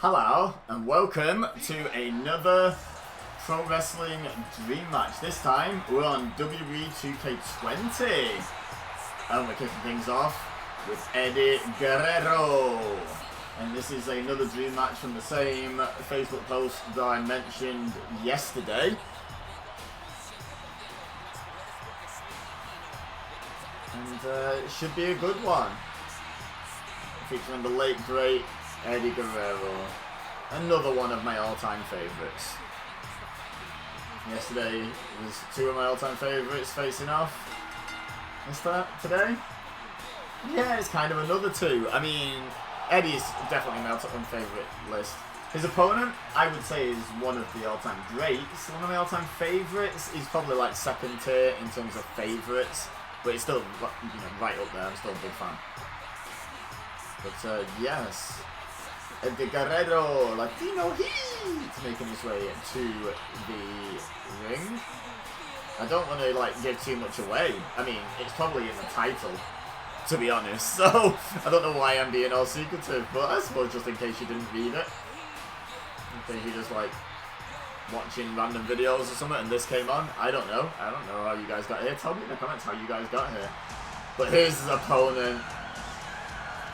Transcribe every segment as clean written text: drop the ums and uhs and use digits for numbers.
Hello and welcome to another Pro Wrestling Dream Match. This time we're on WWE 2K20 and we're kicking things off with Eddie Guerrero. And this is another Dream Match from the same Facebook post that I mentioned yesterday. And it should be a good one. Featuring the late great Eddie Guerrero. Another one of my all-time favourites. Yesterday was two of my all-time favourites facing off. Is that today? Yeah, it's kind of another two. I mean, Eddie's definitely my all-time favourite list. His opponent, I would say, is one of the all-time greats. One of my all-time favourites. He's probably like second tier in terms of favourites, but he's still, right up there. I'm still a big fan. But yes, Eddie Guerrero, Latino Heat, making his way to the ring. I don't want to give too much away. I mean, it's probably in the title, to be honest. So I don't know why I'm being all secretive, but I suppose just in case you didn't read it, in case you just watching random videos or something, and this came on. I don't know. I don't know how you guys got here. Tell me in the comments how you guys got here. But here's his opponent.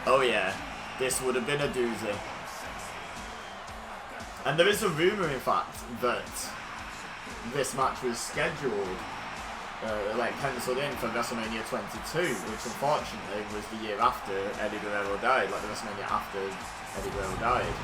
Oh yeah, this would have been a doozy. And there is a rumour, in fact, that this match was scheduled, penciled in for WrestleMania 22, which unfortunately was the year after Eddie Guerrero died, the WrestleMania after Eddie Guerrero died.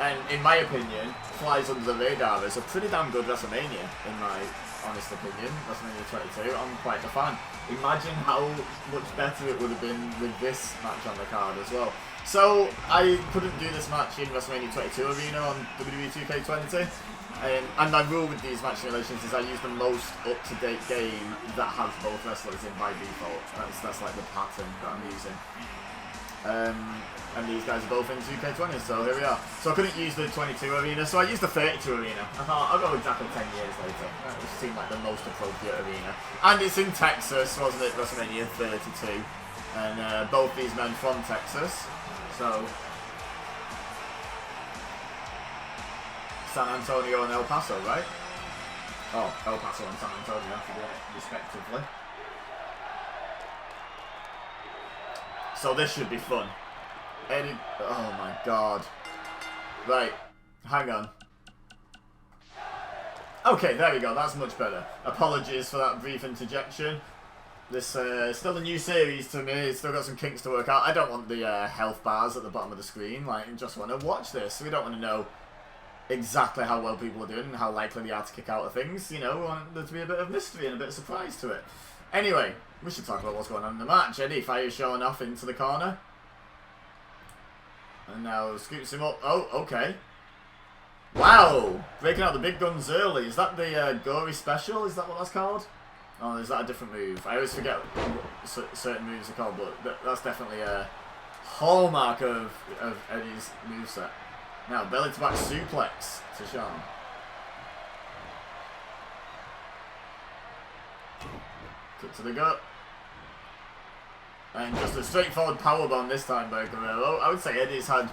And in my opinion, flies under the radar as a pretty damn good WrestleMania, in my honest opinion. WrestleMania 22, I'm quite a fan. Imagine how much better it would have been with this match on the card as well. So, I couldn't do this match in WrestleMania 22 Arena on WWE 2K20. And my rule with these match simulations is I use the most up-to-date game that has both wrestlers in by default. That's like the pattern that I'm using. And these guys are both in 2K20, so here we are. So I couldn't use the 22 Arena, so I used the 32 Arena. I thought, I'll go exactly 10 years later. That just seemed like the most appropriate arena. And it's in Texas, wasn't it? WrestleMania 32. And both these men from Texas. So, San Antonio and El Paso, right? Oh, El Paso and San Antonio, respectively. So this should be fun. Eddie, oh my god. Right, hang on. Okay, there we go, that's much better. Apologies for that brief interjection. This is still a new series to me, it's still got some kinks to work out. I don't want the health bars at the bottom of the screen, I just want to watch this. We don't want to know exactly how well people are doing and how likely they are to kick out of things. We want there to be a bit of mystery and a bit of surprise to it. Anyway, we should talk about what's going on in the match. Eddie fires Shawn off into the corner. And now scoops him up. Oh, okay. Wow! Breaking out the big guns early. Is that the gory special? Is that what that's called? Oh, is that a different move? I always forget what certain moves are called, but that's definitely a hallmark of Eddie's moveset. Now, belly to back suplex to Shawn. Kick to the gut. And just a straightforward powerbomb this time by Guerrero. I would say Eddie's had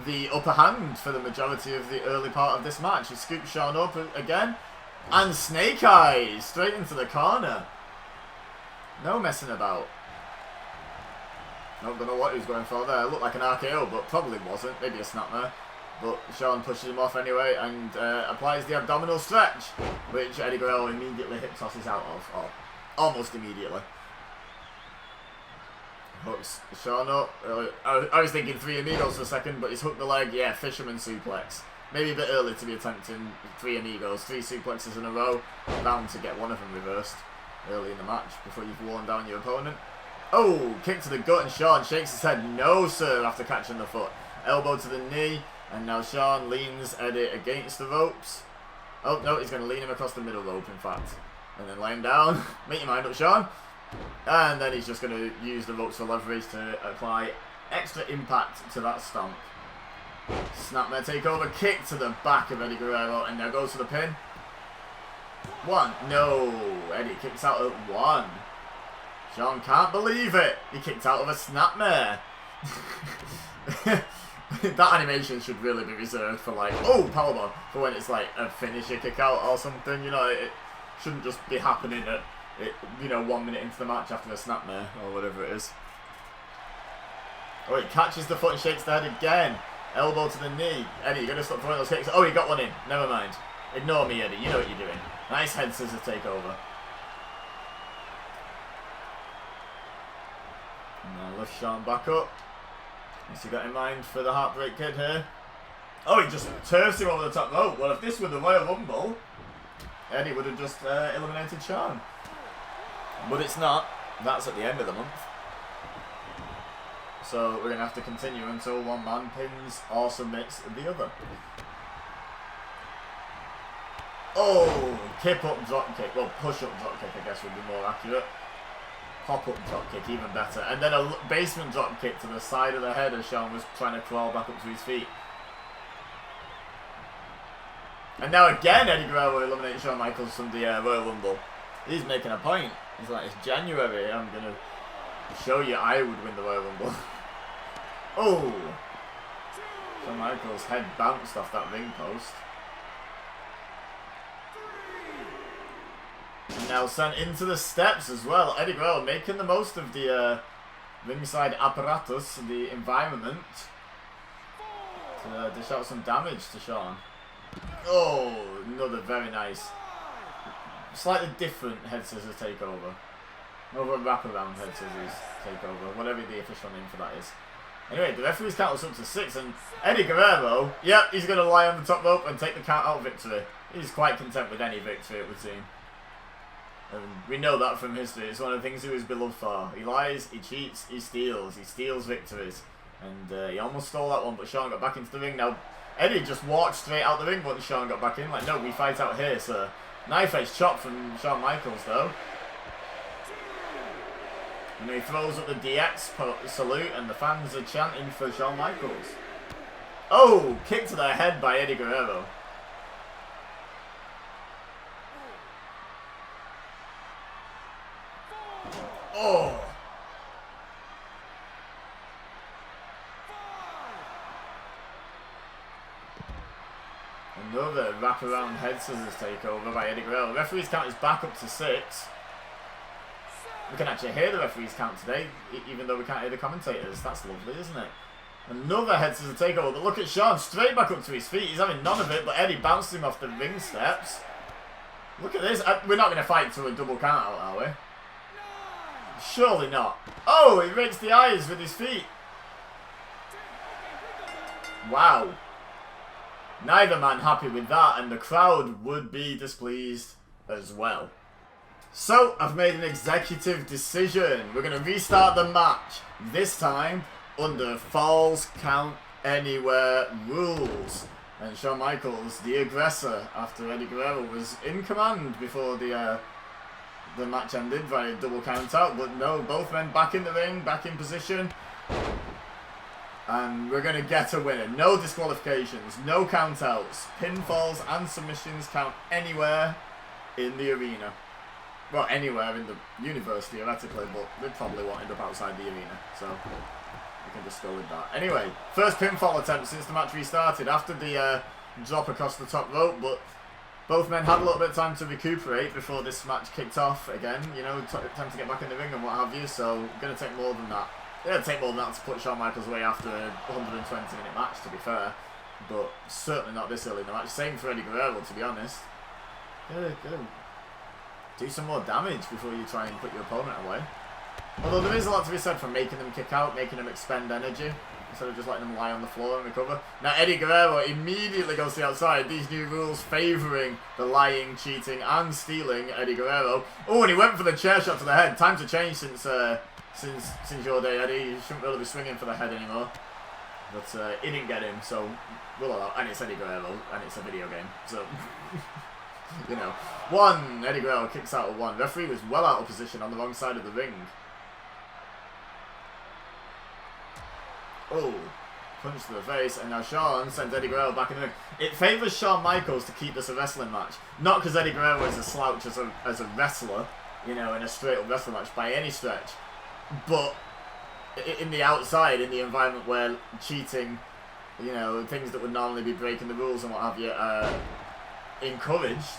the upper hand for the majority of the early part of this match. He scoops Shawn up again. And Snake Eyes straight into the corner. No messing about. Don't know what he was going for there. Looked like an RKO, but probably wasn't. Maybe a snapmare. But Shawn pushes him off anyway and applies the abdominal stretch, which Eddie Guerrero immediately hip tosses out of. Or almost immediately. Hooks Shawn up. I was thinking three amigos for a second, but he's hooked the leg. Yeah, fisherman suplex. Maybe a bit early to be attempting three amigos. Three suplexes in a row. Bound to get one of them reversed early in the match before you've worn down your opponent. Oh, kick to the gut and Shawn shakes his head. No, sir, after catching the foot. Elbow to the knee. And now Shawn leans Eddie against the ropes. Oh, no, he's going to lean him across the middle rope, in fact. And then lay him down. Make your mind up, Shawn. And then he's just going to use the ropes for leverage to apply extra impact to that stomp. Snapmare takeover, kick to the back of Eddie Guerrero, and now goes for the pin. One. No. Eddie kicks out at one. Shawn can't believe it. He kicked out of a snapmare. That animation should really be reserved for like, oh, powerbomb, for when it's like a finisher kick out or something, you know, it shouldn't just be happening at, you know, 1 minute into the match after a snapmare or whatever it is. Oh, he catches the foot and shakes the head again. Elbow to the knee. Eddie, you're going to stop throwing those kicks. Oh, he got one in. Never mind. Ignore me, Eddie. You know what you're doing. Nice head scissor takeover. Now lift Shawn back up. What's he got in mind for the Heartbreak Kid here? Oh, he just turfs him over the top rope. Well, if this were the Royal Rumble, Eddie would have just eliminated Shawn. But it's not. That's at the end of the month. So we're going to have to continue until one man pins or submits the other. Oh, kip up drop kick. Well, push up drop kick, I guess, would be more accurate. Pop up drop kick, even better. And then a basement drop kick to the side of the head as Shawn was trying to crawl back up to his feet. And now again, Eddie Guerrero will eliminate Shawn Michaels from the Royal Rumble. He's making a point. He's like, it's January, I'm going to show you I would win the Royal Rumble. Oh! Shawn Michaels' head bounced off that ring post. And now sent into the steps as well. Eddie Guerrero making the most of the ringside apparatus, the environment, to dish out some damage to Shawn. Oh, another very nice, slightly different head scissors takeover. Over a wraparound head scissors takeover, whatever the official name for that is. Anyway, the referee's count was up to 6, and Eddie Guerrero, yep, he's going to lie on the top rope and take the count out victory. He's quite content with any victory, it would seem. And we know that from history. It's one of the things he was beloved for. He lies, he cheats, he steals victories. And he almost stole that one, but Shawn got back into the ring. Now, Eddie just walked straight out the ring once Shawn got back in. Like, no, we fight out here, sir. Knife edge chop from Shawn Michaels, though. And he throws up the DX salute, and the fans are chanting for Shawn Michaels. Oh, kick to the head by Eddie Guerrero. Oh! Another wraparound head scissors takeover by Eddie Guerrero. The referee's count is back up to 6. We can actually hear the referee's count today, even though we can't hear the commentators. That's lovely, isn't it? Another head scissors takeover, but look at Shawn, straight back up to his feet. He's having none of it, but Eddie bounced him off the ring steps. Look at this. We're not going to fight to a double count out, are we? Surely not. Oh, he rakes the eyes with his feet. Wow. Neither man happy with that, and the crowd would be displeased as well. So, I've made an executive decision. We're going to restart the match. This time, under Falls Count Anywhere rules. And Shawn Michaels, the aggressor, after Eddie Guerrero was in command before the match ended by a double count out. But no, both men back in the ring, back in position. And we're going to get a winner. No disqualifications, no countouts. Pinfalls and submissions count anywhere in the arena. Well, anywhere in the universe, theoretically, but they probably won't end up outside the arena. So, we can just go with that. Anyway, first pinfall attempt since the match restarted after the drop across the top rope. But both men had a little bit of time to recuperate before this match kicked off again. You know, time to get back in the ring and what have you. So, going to take more than that. It'll take more than that to put Shawn Michaels away after a 120-minute match, to be fair. But certainly not this early in the match. Same for Eddie Guerrero, to be honest. Go. Do some more damage before you try and put your opponent away. Although there is a lot to be said for making them kick out, making them expend energy, instead of just letting them lie on the floor and recover. Now Eddie Guerrero immediately goes to the outside. These new rules favouring the lying, cheating and stealing Eddie Guerrero. Oh, and he went for the chair shot to the head. Time to change since your day, Eddie. You shouldn't really be swinging for the head anymore. But he didn't get him, so we'll allow. And it's Eddie Guerrero, and it's a video game, so you know. One, Eddie Guerrero kicks out at 1. Referee was well out of position on the wrong side of the ring. Oh, punch to the face, and now Shawn sends Eddie Guerrero back in the ring. It favours Shawn Michaels to keep this a wrestling match. Not because Eddie Guerrero is a slouch as a wrestler, you know, in a straight up wrestling match by any stretch. But in the outside, in the environment where cheating, you know, things that would normally be breaking the rules and what have you, are encouraged,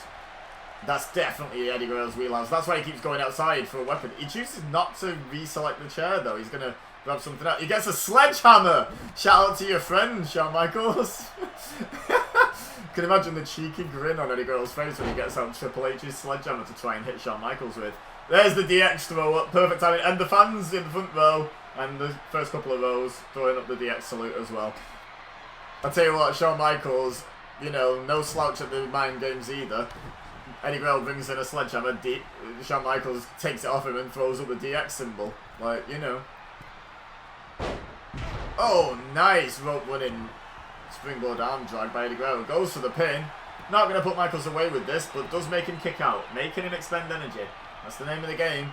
that's definitely Eddie Guerrero's wheelhouse. That's why he keeps going outside for a weapon. He chooses not to reselect the chair, though. He's going to grab something out. He gets a sledgehammer! Shout out to your friend, Shawn Michaels. Can you imagine the cheeky grin on Eddie Guerrero's face when he gets out Triple H's sledgehammer to try and hit Shawn Michaels with. There's the DX throw up, perfect timing, and the fans in the front row and the first couple of rows throwing up the DX salute as well. I'll tell you what, Shawn Michaels, you know, no slouch at the mind games either. Eddie Guerrero brings in a sledgehammer, Shawn Michaels takes it off him and throws up the DX symbol. Like, you know. Oh, nice rope running springboard arm drag by Eddie Guerrero. Goes for the pin. Not going to put Michaels away with this, but does make him kick out. Making him expend energy. That's the name of the game.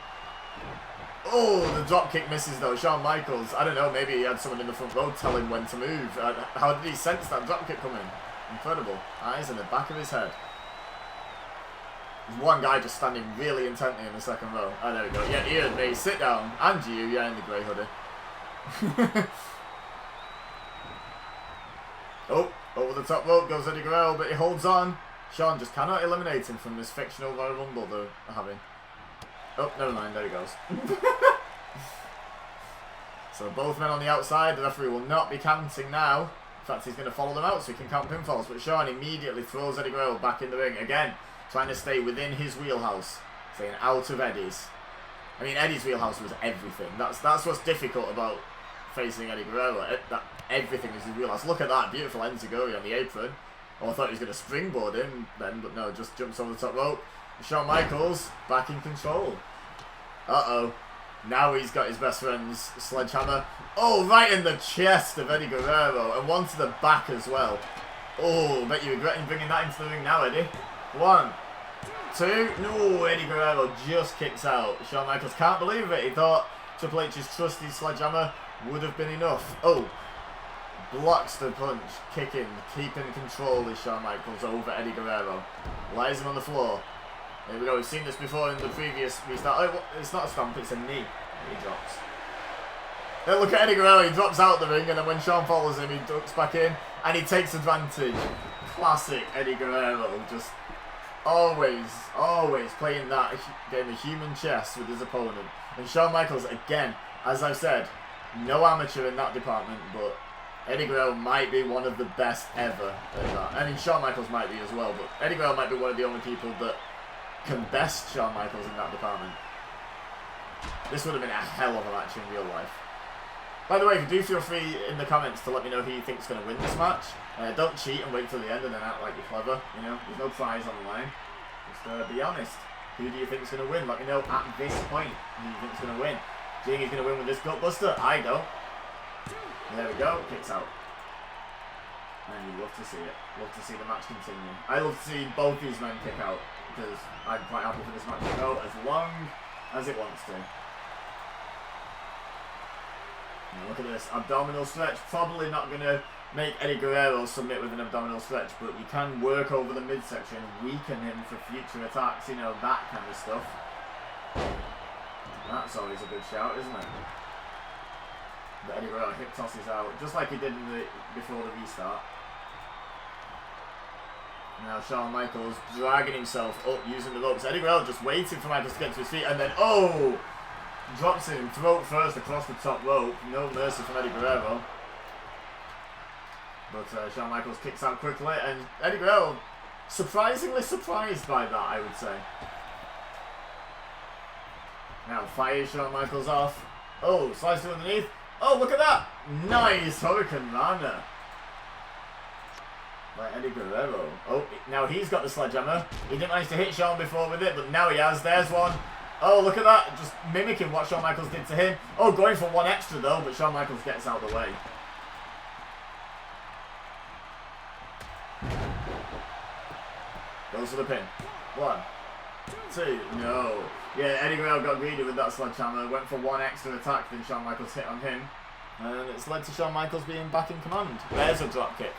Oh, the dropkick misses though. Shawn Michaels, I don't know, maybe he had someone in the front row tell him when to move. How did he sense that dropkick coming? Incredible. Eyes in the back of his head. There's one guy just standing really intently in the second row. Oh, there we go. Yeah, Ian, me. Sit down. And you, yeah, in the grey hoodie. Oh, over the top rope goes Eddie Guerrero, but he holds on. Shawn just cannot eliminate him from this fictional Royal Rumble they're having. Oh, never mind, there he goes. So both men on the outside, the referee will not be counting now. In fact, he's going to follow them out so he can count pinfalls. But Shawn immediately throws Eddie Guerrero back in the ring. Again, trying to stay within his wheelhouse. Staying out of Eddie's. I mean, Eddie's wheelhouse was everything. That's what's difficult about facing Eddie Guerrero. Everything is his wheelhouse. Look at that, beautiful enziguri on the apron. Oh, I thought he was going to springboard him then, but no, just jumps over the top rope. Shawn Michaels back in control. Uh-oh. Now he's got his best friend's sledgehammer. Oh, right in the chest of Eddie Guerrero. And one to the back as well. Oh, bet you're regretting bringing that into the ring now, Eddie. 1, 2. No, Eddie Guerrero just kicks out. Shawn Michaels can't believe it. He thought Triple H's trusty sledgehammer would have been enough. Oh. Blocks the punch, kicking, keeping control is Shawn Michaels over Eddie Guerrero. Lies him on the floor. There we go, we've seen this before in the previous restart. Oh, it's not a stomp, it's a knee. He drops. Then look at Eddie Guerrero, he drops out the ring, and then when Shawn follows him, he ducks back in, and he takes advantage. Classic Eddie Guerrero, just always playing that game of human chess with his opponent. And Shawn Michaels, again, as I've said, no amateur in that department, but Eddie Guerrero might be one of the best ever at that. I mean, Shawn Michaels might be as well, but Eddie Guerrero might be one of the only people that can best Shawn Michaels in that department. This would have been a hell of a match in real life. By the way, do feel free in the comments to let me know who you think is going to win this match. Don't cheat and wait till the end and then act like you're clever. You know, there's no prize on the line. Just be honest. Who do you think is going to win? Let me know at this point who you think is going to win. Do you think he's going to win with this gutbuster? I don't. There we go, kicks out. And you love to see it. Love to see the match continue. I love to see both these men kick out because I'm quite happy for this match to go as long as it wants to. Now look at this, abdominal stretch. Probably not going to make Eddie Guerrero submit with an abdominal stretch, but you can work over the midsection, weaken him for future attacks, you know, that kind of stuff. That's always a good shout, isn't it? But Eddie Guerrero hip tosses out, just like he did before the restart. Now Shawn Michaels dragging himself up using the ropes. Eddie Guerrero just waiting for Michaels to get to his feet, and then, oh! Drops him throat first across the top rope. No mercy from Eddie Guerrero. But Shawn Michaels kicks out quickly, and Eddie Guerrero surprisingly surprised by that, I would say. Now fires Shawn Michaels off. Oh, slides to underneath. Oh, look at that! Nice Hurricane Rana by Eddie Guerrero. Oh, now he's got the sledgehammer. He didn't manage to hit Shawn before with it, but now he has. There's one. Oh, look at that. Just mimicking what Shawn Michaels did to him. Oh, going for one extra though, but Shawn Michaels gets out of the way. Goes for the pin. 1, 2, no. Yeah, Eddie Guerrero got greedy with that sledgehammer, went for one extra attack, then Shawn Michaels hit on him. And it's led to Shawn Michaels being back in command. There's a drop kick.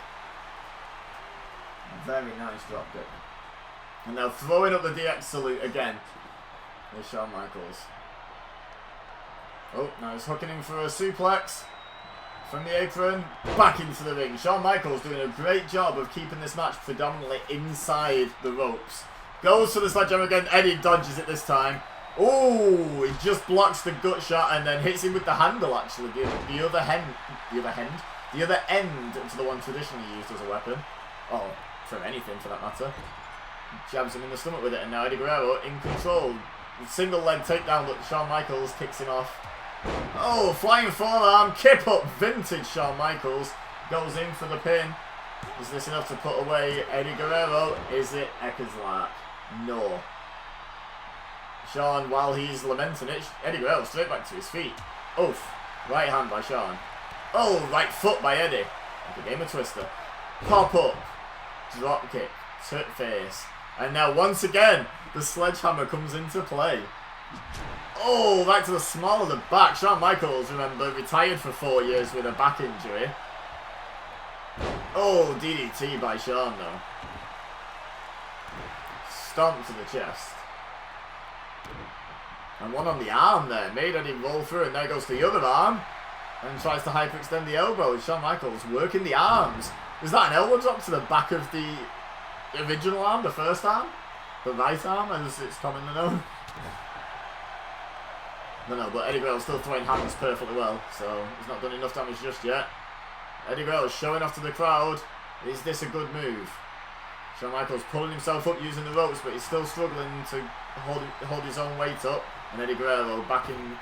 A very nice drop kick. And now throwing up the DX salute again is Shawn Michaels. Oh, now he's hooking in for a suplex. From the apron, back into the ring. Shawn Michaels doing a great job of keeping this match predominantly inside the ropes. Goes for the sledgehammer again. Eddie dodges it this time. Oh, he just blocks the gut shot and then hits him with the handle, actually. The other end to the one traditionally used as a weapon. Oh, from anything for that matter. Jabs him in the stomach with it, and now Eddie Guerrero in control. Single leg takedown, but Shawn Michaels kicks him off. Oh, flying forearm, kip up, vintage Shawn Michaels. Goes in for the pin. Is this enough to put away Eddie Guerrero? Is it Eckerslap? No. Shawn, while he's lamenting it, Eddie Guerrero straight back to his feet. Oof. Right hand by Shawn. Oh, right foot by Eddie. Like a game of Twister. Pop up. Drop kick. Tut face. And now once again, the sledgehammer comes into play. Oh, right to the small of the back. Shawn Michaels, remember, retired for 4 years with a back injury. Oh, DDT by Shawn, though. Stomp to the chest. And one on the arm there. Made Eddie roll through, and there goes the other arm. And tries to hyperextend the elbow. Shawn Michaels working the arms. Was that an elbow drop to the back of the original arm, the first arm? The right arm, as it's commonly known? No, but Eddie Guerrero's still throwing hands perfectly well, so he's not done enough damage just yet. Eddie Guerrero's showing off to the crowd. Is this a good move? Shawn Michaels pulling himself up using the ropes, but he's still struggling to hold his own weight up. And Eddie Guerrero back in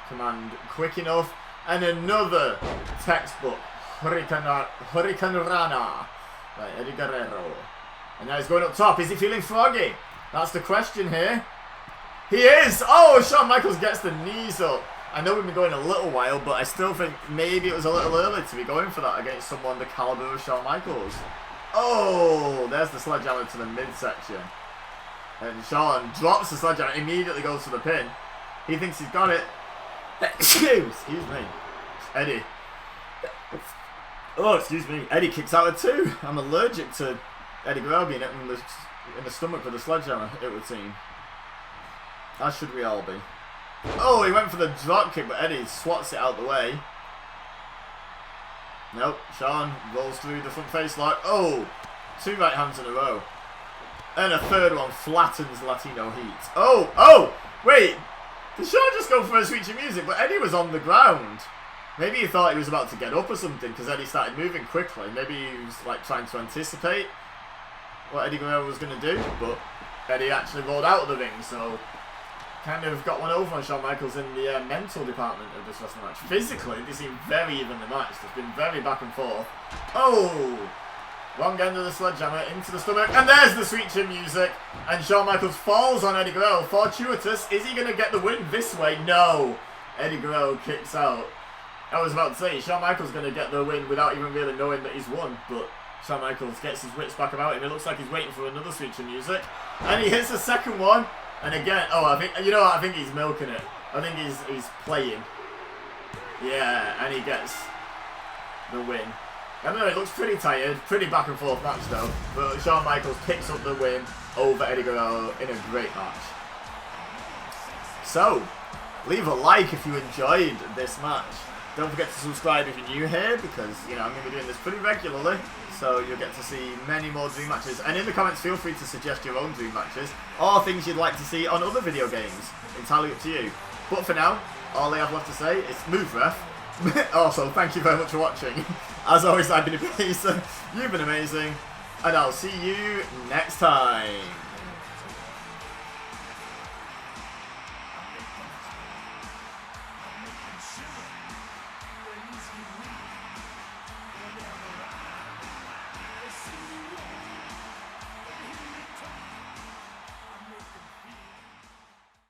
command quick enough. And another textbook Hurricane Rana by Eddie Guerrero. And now he's going up top. Is he feeling froggy? That's the question here. He is! Oh, Shawn Michaels gets the knees up. I know we've been going a little while, but I still think maybe it was a little early to be going for that against someone the caliber of Shawn Michaels. Oh, there's the sledgehammer to the midsection. And Shawn drops the sledgehammer, immediately goes for the pin. He thinks he's got it. Excuse me. Eddie. Oh, excuse me. Eddie kicks out at 2. I'm allergic to Eddie Guerrero being hit in the stomach with a sledgehammer, it would seem. As should we all be. Oh, he went for the drop kick, but Eddie swats it out the way. Nope. Shawn rolls through the front face lock. Oh, 2 right hands in a row. And a third one flattens Latino Heat. Oh, wait. Did Shawn just go for a switch of music? But Eddie was on the ground. Maybe he thought he was about to get up or something because Eddie started moving quickly. Maybe he was like trying to anticipate what Eddie Guerrero was going to do. But Eddie actually rolled out of the ring, so kind of got one over on Shawn Michaels in the mental department of this wrestling match. Physically, they seem very evenly matched. It's been very back and forth. Oh! Wrong end of the sledgehammer into the stomach. And there's the sweet chin music. And Shawn Michaels falls on Eddie Guerrero. Fortuitous. Is he going to get the win this way? No. Eddie Guerrero kicks out. I was about to say, Shawn Michaels going to get the win without even really knowing that he's won. But Shawn Michaels gets his wits back about him. It looks like he's waiting for another sweet chin music. And he hits the second one. And again, I think he's milking it. I think he's playing. Yeah, and he gets the win. I don't know, it looks pretty tired, pretty back and forth match though. But Shawn Michaels picks up the win over Eddie Guerrero in a great match. So, leave a like if you enjoyed this match. Don't forget to subscribe if you're new here, because I'm going to be doing this pretty regularly. So you'll get to see many more dream matches. And in the comments, feel free to suggest your own dream matches or things you'd like to see on other video games. Entirely up to you. But for now, all I have left to say is move, ref. Also, thank you very much for watching. As always, I've been amazing. You've been amazing. And I'll see you next time.